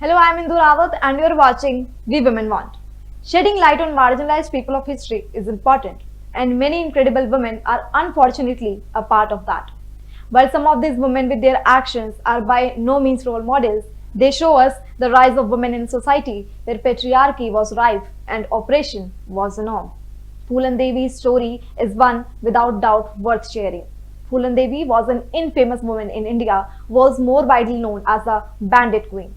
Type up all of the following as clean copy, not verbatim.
Hello, I am Indu Rawat and you are watching We Women Want. Shedding light on marginalized people of history is important, and many incredible women are unfortunately a part of that. While some of these women with their actions are by no means role models, they show us the rise of women in society where patriarchy was rife and oppression was the norm. Phoolan Devi's story is one without doubt worth sharing. Phoolan Devi was an infamous woman in India, was more widely known as the Bandit Queen.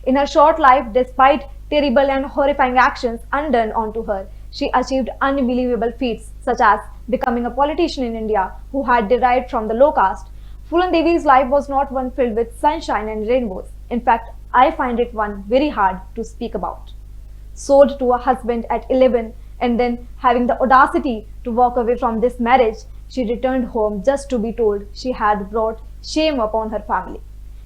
In her short life, despite terrible and horrifying actions undone onto her, she achieved unbelievable feats such as becoming a politician in India who had derived from the low caste. Phoolan Devi's life was not one filled with sunshine and rainbows. In fact, I find it one very hard to speak about. Sold to a husband at 11 and then having the audacity to walk away from this marriage, she returned home just to be told she had brought shame upon her family.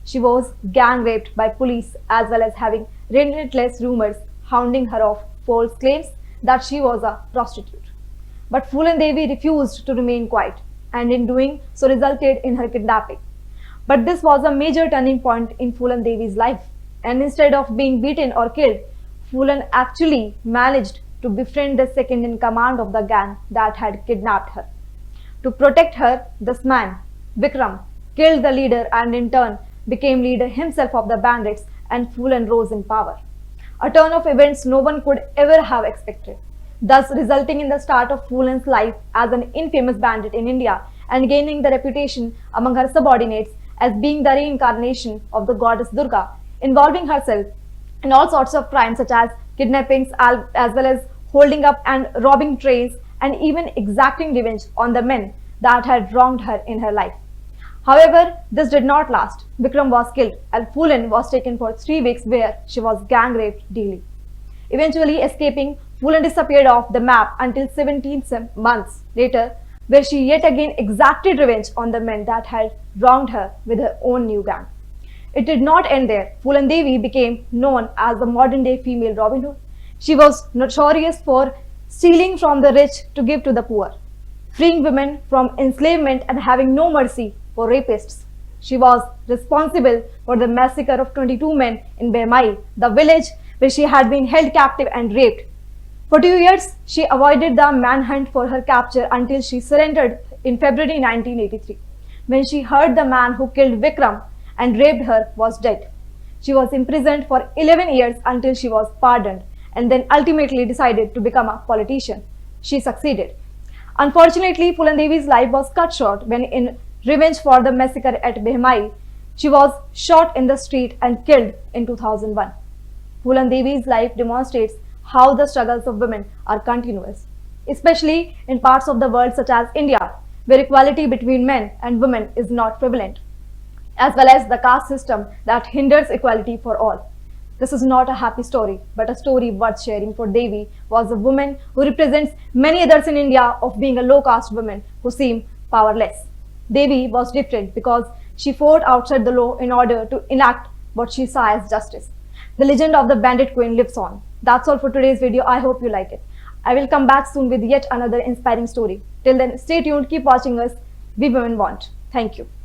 She was gang raped by police as well as having relentless rumors hounding her of false claims that she was a prostitute. But Phoolan Devi refused to remain quiet and in doing so resulted in her kidnapping. But this was a major turning point in Phoolan Devi's life, and instead of being beaten or killed, Phoolan actually managed to befriend the second in command of the gang that had kidnapped her. To protect her, this man, Vikram, killed the leader and in turn became leader himself of the bandits, and Phoolan rose in power. A turn of events no one could ever have expected, thus resulting in the start of Phoolan's life as an infamous bandit in India and gaining the reputation among her subordinates as being the reincarnation of the goddess Durga, involving herself in all sorts of crimes such as kidnappings as well as holding up and robbing trains and even exacting revenge on the men that had wronged her in her life. However, this did not last. Vikram was killed and Phoolan was taken for 3 weeks where she was gang raped daily. Eventually escaping, Phoolan disappeared off the map until 17 months later, where she yet again exacted revenge on the men that had wronged her with her own new gang. It did not end there. Phoolan Devi became known as the modern-day female Robin Hood. She was notorious for stealing from the rich to give to the poor, freeing women from enslavement and having no mercy for rapists. She was responsible for the massacre of 22 men in Behmai, the village where she had been held captive and raped. For 2 years, she avoided the manhunt for her capture until she surrendered in February 1983, when she heard the man who killed Vikram and raped her was dead. She was imprisoned for 11 years until she was pardoned and then ultimately decided to become a politician. She succeeded. Unfortunately, Phoolan Devi's life was cut short when, in revenge for the massacre at Behmai, she was shot in the street and killed in 2001. Phoolan Devi's life demonstrates how the struggles of women are continuous, especially in parts of the world such as India, where equality between men and women is not prevalent, as well as the caste system that hinders equality for all. This is not a happy story, but a story worth sharing, for Devi was a woman who represents many others in India of being a low caste woman who seem powerless. Devi was different because she fought outside the law in order to enact what she saw as justice. The legend of the Bandit Queen lives on. That's all for today's video. I hope you like it. I will come back soon with yet another inspiring story. Till then, stay tuned, keep watching us. We Women Want. Thank you.